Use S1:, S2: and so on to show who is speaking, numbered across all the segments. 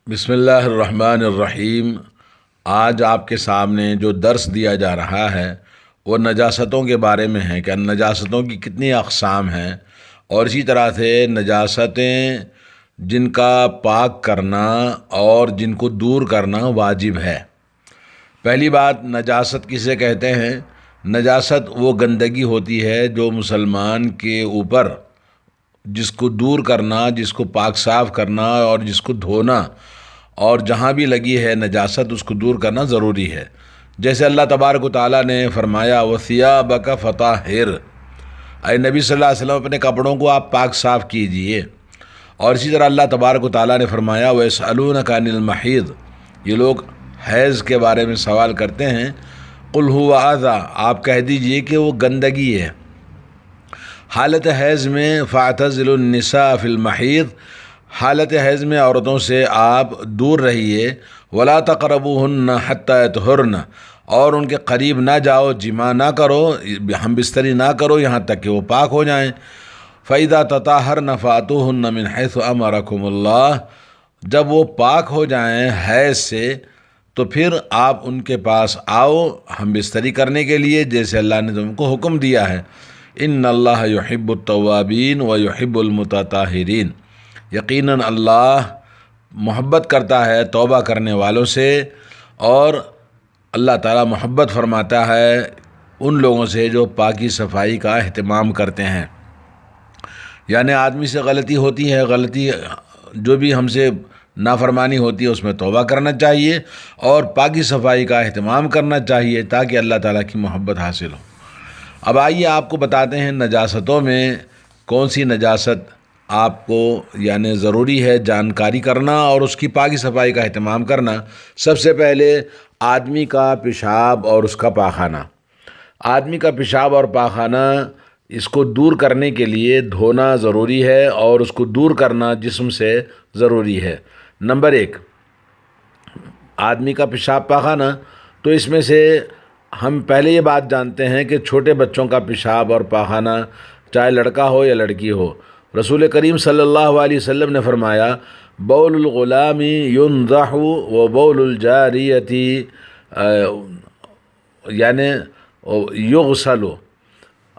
S1: بسم اللہ الرحمن الرحیم۔ آج آپ کے سامنے جو درس دیا جا رہا ہے وہ نجاستوں کے بارے میں ہے کہ نجاستوں کی کتنی اقسام ہیں، اور اسی طرح سے نجاستیں جن کا پاک کرنا اور جن کو دور کرنا واجب ہے۔ پہلی بات، نجاست کسے کہتے ہیں؟ نجاست وہ گندگی ہوتی ہے جو مسلمان کے اوپر، جس کو دور کرنا، جس کو پاک صاف کرنا اور جس کو دھونا، اور جہاں بھی لگی ہے نجاست اس کو دور کرنا ضروری ہے۔ جیسے اللہ تبارک و تعالیٰ نے فرمایا وَثِيَابَكَ فَطَهِّرْ، اے نبی صلی اللہ علیہ وسلم اپنے کپڑوں کو آپ پاک صاف کیجئے۔ اور اسی طرح اللہ تبارک و تعالیٰ نے فرمایا وَيَسْأَلُونَكَ عَنِ الْمَحِيضِ، یہ لوگ حیض کے بارے میں سوال کرتے ہیں، قُلْ هُوَ أَذًى، آپ کہہ دیجئے کہ وہ گندگی ہے۔ حالت حیض میں فَاعْتَزِلُوا النِّسَاءَ فِي الْمَحِيضِ، حالت حیض میں عورتوں سے آپ دور رہیے۔ وَلَا تَقْرَبُوهُنَّ حَتَّى يَطْهُرْنَ، اور ان کے قریب نہ جاؤ، جماع نہ کرو، ہم بستری نہ کرو یہاں تک کہ وہ پاک ہو جائیں۔ فَإِذَا تَطَهَّرْنَ فَأْتُوهُنَّ مِنْ حَيْثُ أَمَرَكُمُ اللَّهُ، جب وہ پاک ہو جائیں حیض سے تو پھر آپ ان کے پاس آؤ ہم بستری کرنے کے لیے، جیسے اللہ نے تم کو حکم دیا ہے۔ إِنَّ اللَّهَ يُحِبُّ التَّوَّابِينَ وَيُحِبُّ الْمُتَطَهِّرِينَ، یقیناً اللہ محبت کرتا ہے توبہ کرنے والوں سے، اور اللہ تعالیٰ محبت فرماتا ہے ان لوگوں سے جو پاکی صفائی کا اہتمام کرتے ہیں۔ یعنی آدمی سے غلطی ہوتی ہے، غلطی جو بھی ہم سے نافرمانی ہوتی ہے اس میں توبہ کرنا چاہیے اور پاکی صفائی کا اہتمام کرنا چاہیے تاکہ اللہ تعالیٰ کی محبت حاصل ہو۔ اب آئیے آپ کو بتاتے ہیں نجاستوں میں کون سی نجاست آپ کو یعنی ضروری ہے جانکاری کرنا اور اس کی پاکی صفائی کا اہتمام کرنا۔ سب سے پہلے آدمی کا پیشاب اور اس کا پاخانہ۔ آدمی کا پیشاب اور پاخانہ اس کو دور کرنے کے لیے دھونا ضروری ہے اور اس کو دور کرنا جسم سے ضروری ہے۔ نمبر 1، آدمی کا پیشاب پاخانہ، تو اس میں سے ہم پہلے یہ بات جانتے ہیں کہ چھوٹے بچوں کا پیشاب اور پاخانہ چاہے لڑکا ہو یا لڑکی ہو، رسول کریم صلی اللہ علیہ وسلم نے فرمایا بول الغلام ينضح وبول الجاریۃ یعنی یغسل،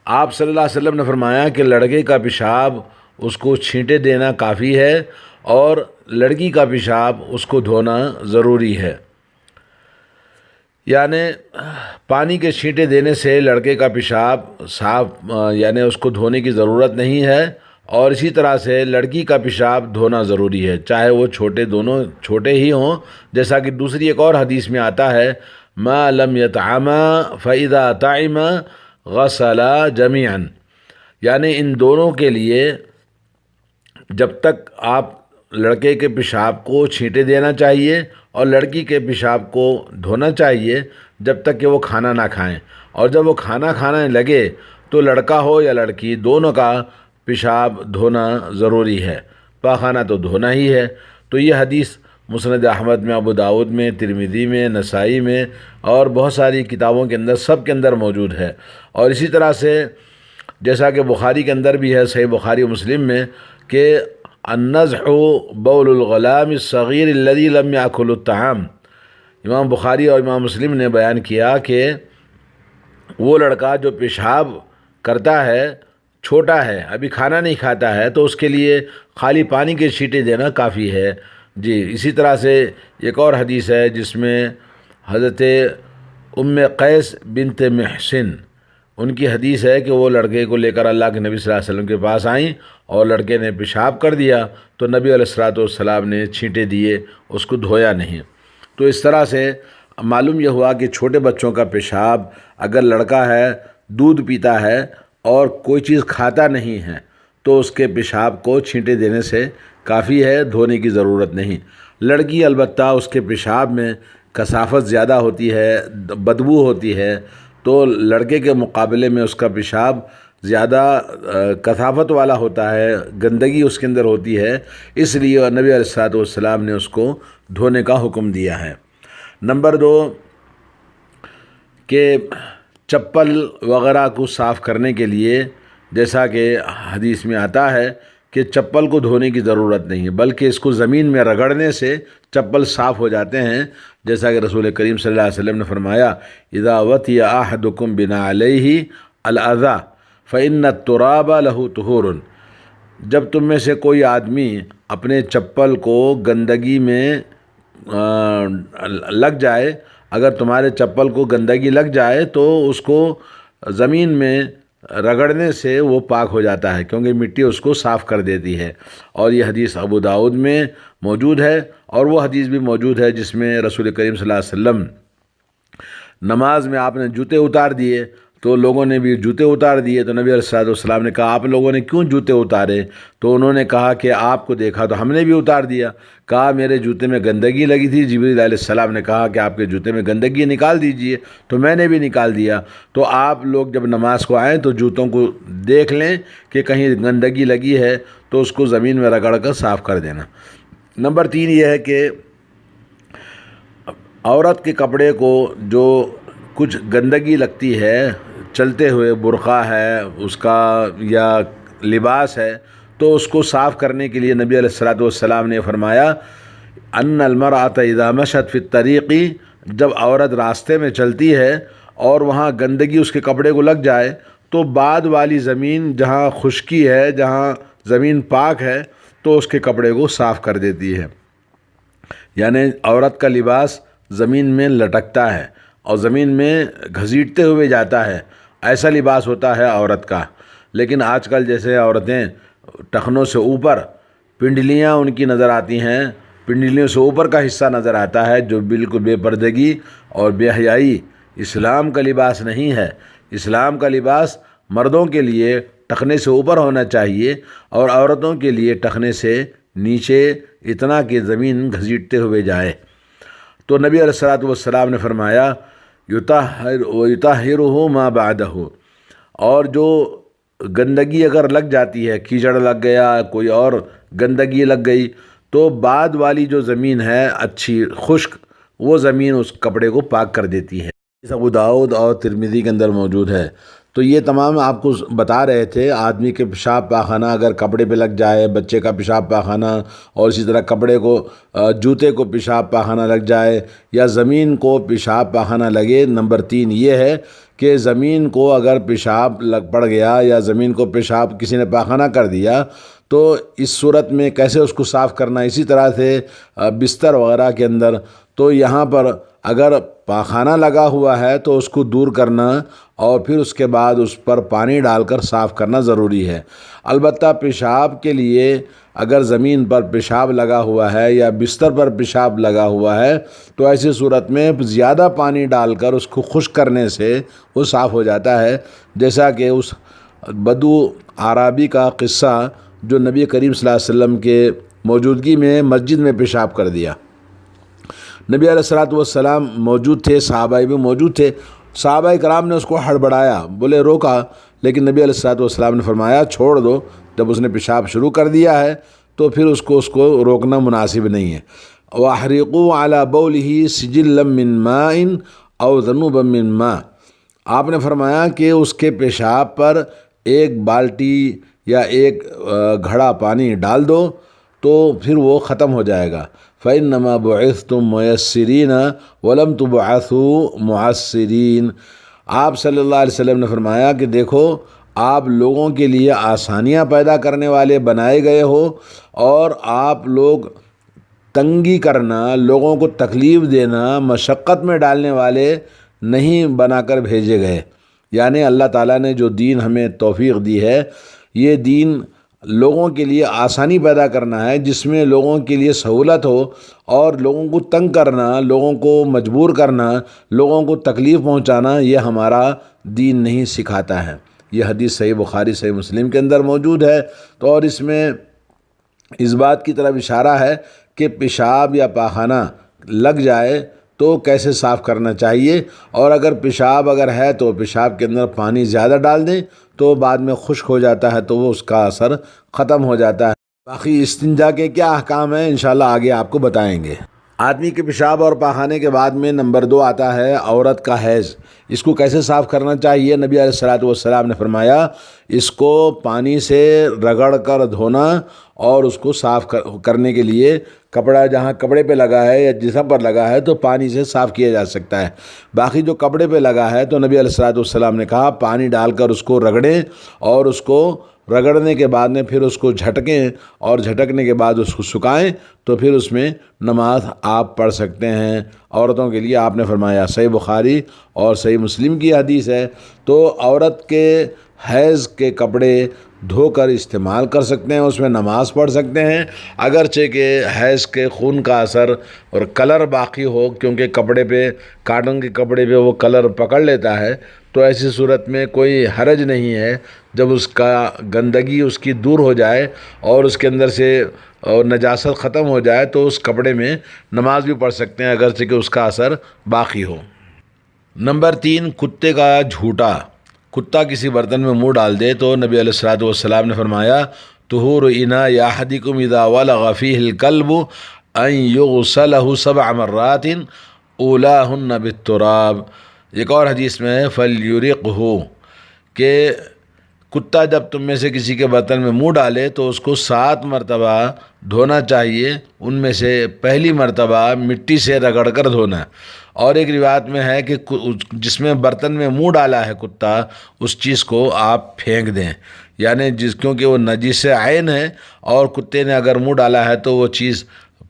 S1: آپ صلی اللہ علیہ وسلم نے فرمایا کہ لڑکے کا پیشاب اس کو چھینٹے دینا کافی ہے اور لڑکی کا پیشاب اس کو دھونا ضروری ہے۔ یعنی پانی کے چھینٹے دینے سے لڑکے کا پیشاب صاف یعنی اس کو دھونے کی ضرورت نہیں ہے، اور اسی طرح سے لڑکی کا پیشاب دھونا ضروری ہے، چاہے وہ دونوں چھوٹے ہی ہوں، جیسا کہ دوسری ایک اور حدیث میں آتا ہے ما لم يطعما فاذا طعم غسلا جميعا، یعنی ان دونوں کے لیے جب تک آپ لڑکے کے پیشاب کو چھینٹے دینا چاہیے اور لڑکی کے پیشاب کو دھونا چاہیے جب تک کہ وہ کھانا نہ کھائیں، اور جب وہ کھانا کھانے لگے تو لڑکا ہو یا لڑکی دونوں کا پیشاب دھونا ضروری ہے، پاخانہ تو دھونا ہی ہے۔ تو یہ حدیث مسند احمد میں، ابو داؤد میں، ترمذی میں، نسائی میں اور بہت ساری کتابوں کے اندر سب کے اندر موجود ہے۔ اور اسی طرح سے جیسا کہ بخاری کے اندر بھی ہے، صحیح بخاری و مسلم میں، کہ النضح بول الغلام الصغیر الذی لم یاکل الطعام، امام بخاری اور امام مسلم نے بیان کیا کہ وہ لڑکا جو پیشاب کرتا ہے، چھوٹا ہے، ابھی کھانا نہیں کھاتا ہے، تو اس کے لیے خالی پانی کے چھینٹے دینا کافی ہے۔ جی، اسی طرح سے ایک اور حدیث ہے جس میں حضرت ام قیس بنت محسن، ان کی حدیث ہے کہ وہ لڑکے کو لے کر اللہ کے نبی صلی اللہ علیہ وسلم کے پاس آئیں اور لڑکے نے پیشاب کر دیا تو نبی علیہ الصلوۃ والسلام نے چھینٹے دیے، اس کو دھویا نہیں۔ تو اس طرح سے معلوم یہ ہوا کہ چھوٹے بچوں کا پیشاب، اگر لڑکا ہے دودھ پیتا ہے اور کوئی چیز کھاتا نہیں ہے تو اس کے پیشاب کو چھینٹے دینے سے کافی ہے، دھونے کی ضرورت نہیں۔ لڑکی البتہ اس کے پیشاب میں کثافت زیادہ ہوتی ہے، بدبو ہوتی ہے، تو لڑکے کے مقابلے میں اس کا پیشاب زیادہ کثافت والا ہوتا ہے، گندگی اس کے اندر ہوتی ہے، اس لیے نبی علیہ الصلوۃ والسلام نے اس کو دھونے کا حکم دیا ہے۔ نمبر 2، کہ چپل وغیرہ کو صاف کرنے کے لیے جیسا کہ حدیث میں آتا ہے کہ چپل کو دھونے کی ضرورت نہیں ہے، بلکہ اس کو زمین میں رگڑنے سے چپل صاف ہو جاتے ہیں، جیسا کہ رسول کریم صلی اللہ علیہ وسلم نے فرمایا اذا وطی احدکم بنعلیہ الاذی فإن التراب له طہور۔ جب تم میں سے کوئی آدمی اپنے چپل کو گندگی میں لگ جائے، اگر تمہارے چپل کو گندگی لگ جائے تو اس کو زمین میں رگڑنے سے وہ پاک ہو جاتا ہے، کیونکہ مٹی اس کو صاف کر دیتی ہے۔ اور یہ حدیث ابو داؤد میں موجود ہے، اور وہ حدیث بھی موجود ہے جس میں رسول کریم صلی اللہ علیہ وسلم نماز میں آپ نے جوتے اتار دیے، تو لوگوں نے بھی جوتے اتار دیے، تو نبی علیہ السلام نے کہا آپ لوگوں نے کیوں جوتے اتارے؟ تو انہوں نے کہا کہ آپ کو دیکھا تو ہم نے بھی اتار دیا۔ کہا میرے جوتے میں گندگی لگی تھی، جبریل علیہ السلام نے کہا کہ آپ کے جوتے میں گندگی نکال دیجئے، تو میں نے بھی نکال دیا۔ تو آپ لوگ جب نماز کو آئیں تو جوتوں کو دیکھ لیں کہ کہیں گندگی لگی ہے تو اس کو زمین میں رگڑ کر صاف کر دینا۔ نمبر 3 یہ ہے کہ عورت کے کپڑے کو جو کچھ گندگی لگتی ہے چلتے ہوئے، برقع ہے اس کا یا لباس ہے، تو اس کو صاف کرنے کے لیے نبی علیہ السلام نے فرمایا ان المرأۃ اذا مشت فی الطریق، جب عورت راستے میں چلتی ہے اور وہاں گندگی اس کے کپڑے کو لگ جائے تو بعد والی زمین جہاں خشکی ہے، جہاں زمین پاک ہے، تو اس کے کپڑے کو صاف کر دیتی ہے۔ یعنی عورت کا لباس زمین میں لٹکتا ہے اور زمین میں گھسیٹتے ہوئے جاتا ہے، ایسا لباس ہوتا ہے عورت کا۔ لیکن آج کل جیسے عورتیں ٹخنوں سے اوپر پنڈلیاں ان کی نظر آتی ہیں، پنڈلیوں سے اوپر کا حصہ نظر آتا ہے، جو بالکل بے پردگی اور بے حیائی اسلام کا لباس نہیں ہے۔ اسلام کا لباس مردوں کے لیے ٹخنے سے اوپر ہونا چاہیے اور عورتوں کے لیے ٹخنے سے نیچے، اتنا کہ زمین گھسیٹتے ہوئے جائے۔ تو نبی علیہ السلام نے فرمایا یطہرہ ما بعدہ، اور جو گندگی اگر لگ جاتی ہے، کیچڑ لگ گیا، کوئی اور گندگی لگ گئی، تو بعد والی جو زمین ہے اچھی خشک، وہ زمین اس کپڑے کو پاک کر دیتی ہے۔ ابو داؤد اور ترمذی کے اندر موجود ہے۔ تو یہ تمام آپ کو بتا رہے تھے، آدمی کے پیشاب پاخانہ اگر کپڑے پہ لگ جائے، بچے کا پیشاب پاخانہ، اور اسی طرح کپڑے کو، جوتے کو پیشاب پاخانہ لگ جائے یا زمین کو پیشاب پاخانہ لگے۔ نمبر 3 یہ ہے کہ زمین کو اگر پیشاب لگ پڑ گیا یا زمین کو پیشاب کسی نے پاخانہ کر دیا تو اس صورت میں کیسے اس کو صاف کرنا، اسی طرح سے بستر وغیرہ کے اندر، تو یہاں پر اگر پاخانہ لگا ہوا ہے تو اس کو دور کرنا اور پھر اس کے بعد اس پر پانی ڈال کر صاف کرنا ضروری ہے۔ البتہ پیشاب کے لیے اگر زمین پر پیشاب لگا ہوا ہے یا بستر پر پیشاب لگا ہوا ہے تو ایسی صورت میں زیادہ پانی ڈال کر اس کو خشک کرنے سے وہ صاف ہو جاتا ہے، جیسا کہ اس بدو اعرابی کا قصہ جو نبی کریم صلی اللہ علیہ وسلم کے موجودگی میں مسجد میں پیشاب کر دیا۔ نبی علیہ السلام موجود تھے، صحابہ بھی موجود تھے، صحابہ کرام نے اس کو ہڑبڑایا، بولے روکا، لیکن نبی علیہ السلام نے فرمایا چھوڑ دو، جب اس نے پیشاب شروع کر دیا ہے تو پھر اس کو روکنا مناسب نہیں ہے۔ وَأَحْرِقُوا عَلَى بَوْلِهِ سِجِلًّا مِّن مَّاءٍ أَوْ ذَنُوبًا مِّن مَّاءٍ، آپ نے فرمایا کہ اس کے پیشاب پر ایک بالٹی یا ایک گھڑا پانی ڈال دو تو پھر وہ ختم ہو جائے گا۔ فَإِنَّمَا بُعِثْتُم مُيَسِّرِينَ وَلَمْ تُبْعَثُوا مُعَسِّرِينَ، آپ صلی اللہ علیہ وسلم نے فرمایا کہ دیکھو آپ لوگوں کے لیے آسانیاں پیدا کرنے والے بنائے گئے ہو، اور آپ لوگ تنگی کرنا، لوگوں کو تکلیف دینا، مشقت میں ڈالنے والے نہیں بنا کر بھیجے گئے۔ یعنی اللہ تعالیٰ نے جو دین ہمیں توفیق دی ہے، یہ دین لوگوں کے لیے آسانی پیدا کرنا ہے، جس میں لوگوں کے لیے سہولت ہو، اور لوگوں کو تنگ کرنا، لوگوں کو مجبور کرنا، لوگوں کو تکلیف پہنچانا، یہ ہمارا دین نہیں سکھاتا ہے۔ یہ حدیث صحیح بخاری صحیح مسلم کے اندر موجود ہے۔ تو اور اس میں اس بات کی طرف اشارہ ہے کہ پیشاب یا پاخانہ لگ جائے تو کیسے صاف کرنا چاہیے، اور اگر پیشاب ہے تو پیشاب کے اندر پانی زیادہ ڈال دیں تو بعد میں خشک ہو جاتا ہے تو وہ اس کا اثر ختم ہو جاتا ہے۔ باقی استنجا کے کیا احکام ہیں انشاءاللہ آگے آپ کو بتائیں گے۔ آدمی کے پیشاب اور پاخانے کے بعد میں نمبر 2 آتا ہے عورت کا حیض۔ اس کو کیسے صاف کرنا چاہیے؟ نبی علیہ الصلوۃ والسلام نے فرمایا اس کو پانی سے رگڑ کر دھونا اور اس کو صاف کرنے کے لیے کپڑا جہاں کپڑے پہ لگا ہے یا جسم پر لگا ہے تو پانی سے صاف کیا جا سکتا ہے۔ باقی جو کپڑے پہ لگا ہے تو نبی علیہ الصلوۃ والسلام نے کہا پانی ڈال کر اس کو رگڑیں اور اس کو رگڑنے کے بعد میں پھر اس کو جھٹکیں اور جھٹکنے کے بعد اس کو سکھائیں تو پھر اس میں نماز آپ پڑھ سکتے ہیں۔ عورتوں کے لیے آپ نے فرمایا، صحیح بخاری اور صحیح مسلم کی حدیث ہے۔ تو عورت کے حیض کے کپڑے دھو کر استعمال کر سکتے ہیں، اس میں نماز پڑھ سکتے ہیں، اگرچہ کہ حیض کے خون کا اثر اور کلر باقی ہو، کیونکہ کپڑے پہ کاٹن کے کپڑے پہ وہ کلر پکڑ لیتا ہے، تو ایسی صورت میں کوئی حرج نہیں ہے۔ جب اس کا گندگی اس کی دور ہو جائے اور اس کے اندر سے اور نجاست ختم ہو جائے تو اس کپڑے میں نماز بھی پڑھ سکتے ہیں اگرچہ کہ اس کا اثر باقی ہو۔ نمبر 3، کتے کا جھوٹا۔ کتا کسی برتن میں منہ ڈال دے تو نبی علیہ الصلوۃ والسلام نے فرمایا طہور اناء احدکم اذا ولغ فیہ الکلب ان یغسلہ 7 مرات اولاہن بالتراب۔ ایک اور حدیث میں ہے فلیرقہ، کہ کتا جب تم میں سے کسی کے برتن میں منہ ڈالے تو اس کو 7 مرتبہ دھونا چاہیے، ان میں سے پہلی مرتبہ مٹی سے رگڑ کر دھونا۔ اور ایک روایت میں ہے کہ جس میں برتن میں منہ ڈالا ہے کتا اس چیز کو آپ پھینک دیں، یعنی کیونکہ وہ نجس عین ہے اور کتے نے اگر منہ ڈالا ہے تو وہ چیز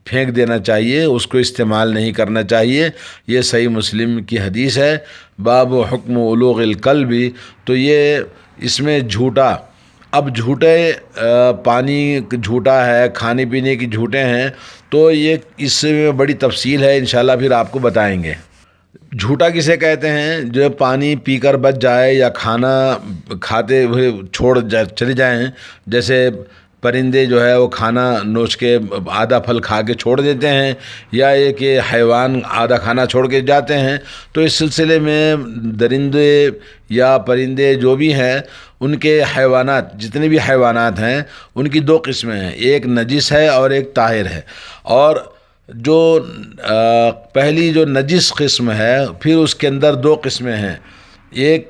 S1: پھینک دینا چاہیے، اس کو استعمال نہیں کرنا چاہیے۔ یہ صحیح مسلم کی حدیث ہے۔ باب حکم ولوغ الکلب، تو یہ اس میں جھوٹا، اب جھوٹے پانی جھوٹا ہے، کھانے پینے کی جھوٹے ہیں، تو یہ اس میں بڑی تفصیل ہے، انشاءاللہ پھر آپ کو بتائیں گے۔ جھوٹا کسے کہتے ہیں؟ جو پانی پی کر بچ جائے یا کھانا کھاتے ہوئے چلے جائیں، جیسے پرندے جو ہے وہ کھانا نوچ کے آدھا پھل کھا کے چھوڑ دیتے ہیں، یا یہ کہ حیوان آدھا کھانا چھوڑ کے جاتے ہیں، تو اس سلسلے میں درندے یا پرندے جو بھی ہیں ان کے حیوانات، جتنے بھی حیوانات ہیں ان کی 2 قسمیں ہیں، ایک نجس ہے اور ایک طاہر ہے۔ اور جو پہلی جو نجس قسم ہے پھر اس کے اندر 2 قسمیں ہیں، ایک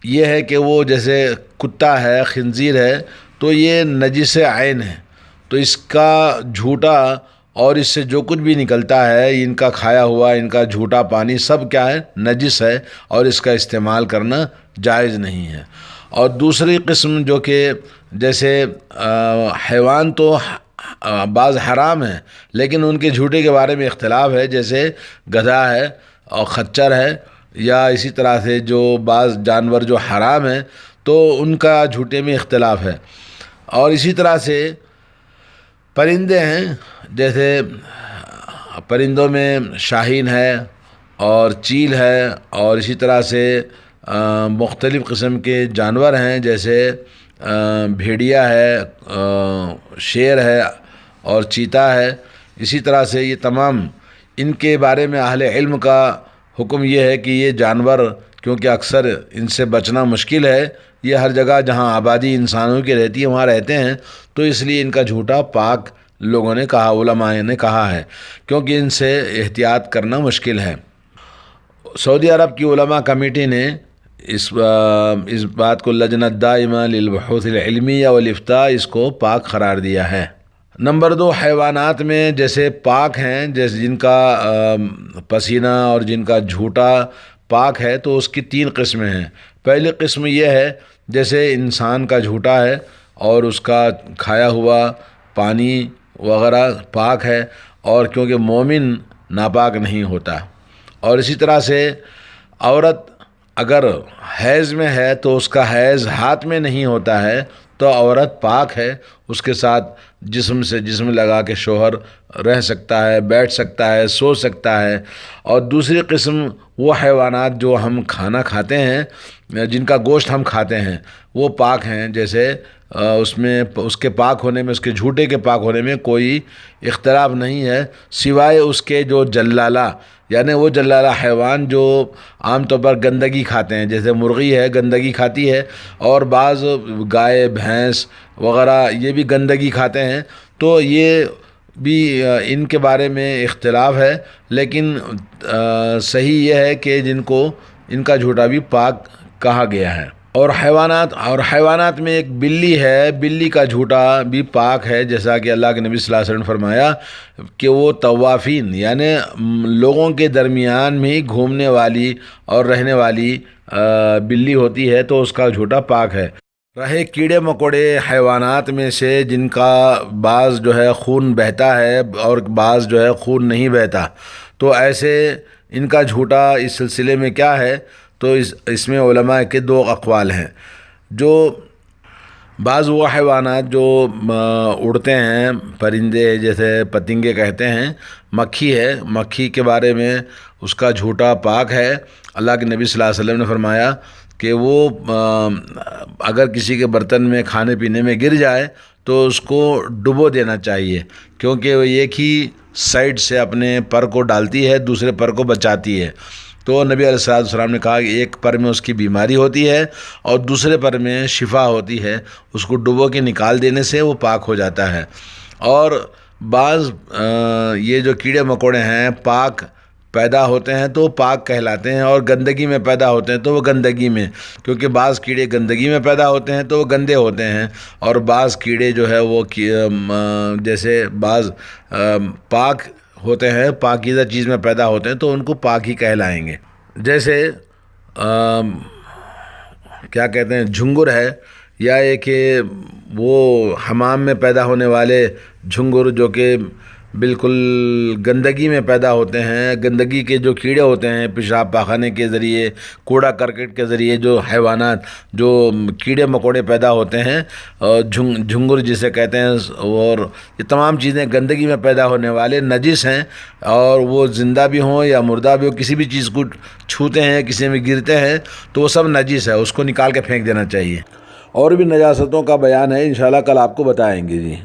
S1: یہ ہے کہ وہ جیسے کتا ہے، خنزیر ہے، تو یہ نجس عین ہے، تو اس کا جھوٹا اور اس سے جو کچھ بھی نکلتا ہے، ان کا کھایا ہوا، ان کا جھوٹا پانی سب کیا ہے؟ نجس ہے، اور اس کا استعمال کرنا جائز نہیں ہے۔ اور دوسری قسم جو کہ جیسے حیوان تو بعض حرام ہیں لیکن ان کے جھوٹے کے بارے میں اختلاف ہے، جیسے گدھا ہے اور خچر ہے، یا اسی طرح سے جو بعض جانور جو حرام ہیں تو ان کا جھوٹے میں اختلاف ہے۔ اور اسی طرح سے پرندے ہیں، جیسے پرندوں میں شاہین ہے اور چیل ہے، اور اسی طرح سے مختلف قسم کے جانور ہیں، جیسے بھیڑیا ہے، شیر ہے اور چیتا ہے۔ اسی طرح سے یہ تمام، ان کے بارے میں اہل علم کا حکم یہ ہے کہ یہ جانور کیونکہ اکثر ان سے بچنا مشکل ہے، یہ ہر جگہ جہاں آبادی انسانوں کی رہتی ہے وہاں رہتے ہیں، تو اس لیے ان کا جھوٹا پاک لوگوں نے کہا، علماء نے کہا ہے، کیونکہ ان سے احتیاط کرنا مشکل ہے۔ سعودی عرب کی علماء کمیٹی نے اس بات کو لجنہ دائمہ للبحوث العلمیہ والافتاء اس کو پاک قرار دیا ہے۔ نمبر 2، حیوانات میں جیسے پاک ہیں، جیسے جن کا پسینہ اور جن کا جھوٹا پاک ہے، تو اس کی 3 قسمیں ہیں۔ پہلی قسم یہ ہے جیسے انسان کا جھوٹا ہے اور اس کا کھایا ہوا پانی وغیرہ پاک ہے، اور کیونکہ مومن ناپاک نہیں ہوتا۔ اور اسی طرح سے عورت اگر حیض میں ہے تو اس کا حیض ہاتھ میں نہیں ہوتا ہے تو عورت پاک ہے، اس کے ساتھ جسم سے جسم لگا کے شوہر رہ سکتا ہے، بیٹھ سکتا ہے، سو سکتا ہے۔ اور دوسری قسم وہ حیوانات جو ہم کھانا کھاتے ہیں، جن کا گوشت ہم کھاتے ہیں، وہ پاک ہیں، جیسے اس میں اس کے پاک ہونے میں، اس کے جھوٹے کے پاک ہونے میں کوئی اختلاف نہیں ہے، سوائے اس کے جو جلالہ، یعنی وہ جلالہ حیوان جو عام طور پر گندگی کھاتے ہیں، جیسے مرغی ہے گندگی کھاتی ہے، اور بعض گائے بھینس وغیرہ یہ بھی گندگی کھاتے ہیں، تو یہ بھی ان کے بارے میں اختلاف ہے، لیکن صحیح یہ ہے کہ ان کا جھوٹا بھی پاک کہا گیا ہے۔ اور حیوانات میں ایک بلی ہے، بلی کا جھوٹا بھی پاک ہے، جیسا کہ اللہ کے نبی صلی اللہ علیہ وسلم نے فرمایا کہ وہ طوافین یعنی لوگوں کے درمیان میں ہی گھومنے والی اور رہنے والی بلی ہوتی ہے، تو اس کا جھوٹا پاک ہے۔ رہے کیڑے مکوڑے حیوانات میں سے جن کا بعض جو ہے خون بہتا ہے اور بعض جو ہے خون نہیں بہتا، تو ایسے ان کا جھوٹا اس سلسلے میں کیا ہے؟ تو اس میں علماء کے دو اقوال ہیں۔ جو بعض وہ حیوانات جو اڑتے ہیں، پرندے جیسے پتنگے کہتے ہیں، مکھی ہے، مکھی کے بارے میں اس کا جھوٹا پاک ہے۔ اللہ کے نبی صلی اللہ علیہ وسلم نے فرمایا کہ وہ اگر کسی کے برتن میں کھانے پینے میں گر جائے تو اس کو ڈبو دینا چاہیے، کیونکہ وہ ایک ہی سائڈ سے اپنے پر کو ڈالتی ہے، دوسرے پر کو بچاتی ہے۔ تو نبی علیہ السلام نے کہا کہ ایک پر میں اس کی بیماری ہوتی ہے اور دوسرے پر میں شفا ہوتی ہے، اس کو ڈبو کے نکال دینے سے وہ پاک ہو جاتا ہے۔ اور بعض یہ جو کیڑے مکوڑے ہیں پاک پیدا ہوتے ہیں تو وہ پاک کہلاتے ہیں، اور گندگی میں پیدا ہوتے ہیں تو وہ گندگی میں، کیونکہ بعض کیڑے گندگی میں پیدا ہوتے ہیں تو وہ گندے ہوتے ہیں، اور بعض کیڑے جو ہے وہ جیسے بعض پاک ہوتے ہیں، پاکیزہ چیز میں پیدا ہوتے ہیں تو ان کو پاک ہی کہلائیں گے۔ جیسے کیا کہتے ہیں، جھنگر ہے، یا یہ کہ وہ حمام میں پیدا ہونے والے جھنگر جو کہ بالکل گندگی میں پیدا ہوتے ہیں، گندگی کے جو کیڑے ہوتے ہیں، پیشاب پاخانے کے ذریعے، کوڑا کرکٹ کے ذریعے جو حیوانات جو کیڑے مکوڑے پیدا ہوتے ہیں، جھنگر جسے کہتے ہیں، اور یہ تمام چیزیں گندگی میں پیدا ہونے والے نجس ہیں، اور وہ زندہ بھی ہوں یا مردہ بھی ہوں، کسی بھی چیز کو چھوتے ہیں، کسی میں گرتے ہیں تو وہ سب نجس ہے، اس کو نکال کے پھینک دینا چاہیے۔ اور بھی نجاستوں کا بیان ہے، انشاءاللہ کل آپ کو بتائیں گے جی۔